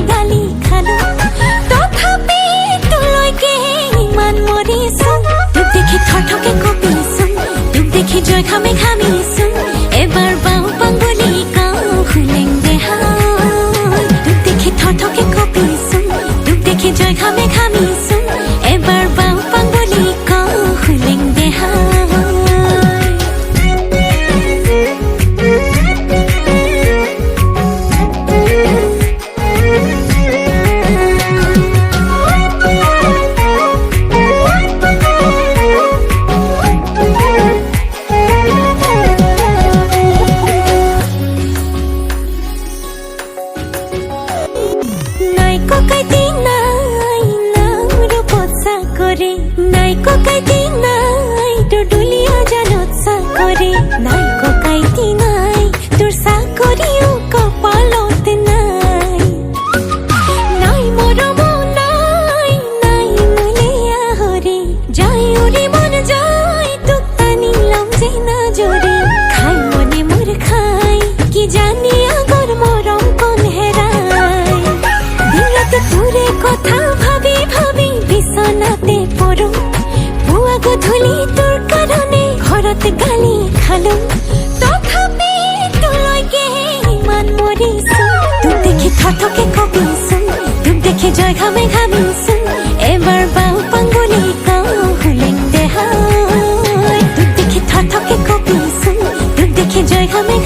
গালি খালো তথাপি তোলৈকে ইমান মৰিছোন তোক দেখি থৰথকে কঁপিছোন তোক দেখি জয় খামে ঘামিছোন এবাৰ বাও পাংগুলি কাও খুলেং দেহাই তোক দেখি থৰথকে কঁপিছোন তোক দেখি জয় খামে ঘামিছোন এবাৰ বাও পাংগুলি কাও খুলেং দেহাই নাই ককাইতি নাই তোর দুলিয়া জানত চাকরি নাই ককাইতি নাই তোর চাকরিও কপালত নাই নাই মৰম নাই নাই মুলিয়া হৰি যাই উৰি মন যাই তোক টানি লম যে নজৰে খাই মনে মোৰ খাই কি জানি আগৰ মৰম কোন হেৰাই দিনত তোৰে কথা ভাবি ভাবি বিছনাতে পৰো গধূলি তোৰ কাৰণে ঘৰত গালি খালো তথাপি তোলৈকে ইমান মৰিছোন তোক দেখি থৰথকে কঁপিছোন তোক দেখি জয় ঘামে ঘামিছোন এবাৰ বাও পাংগুলি কাও খুলেং দেহাই তোক দেখি থৰথকে কঁপিছোন তোক দেখি জয় ঘামে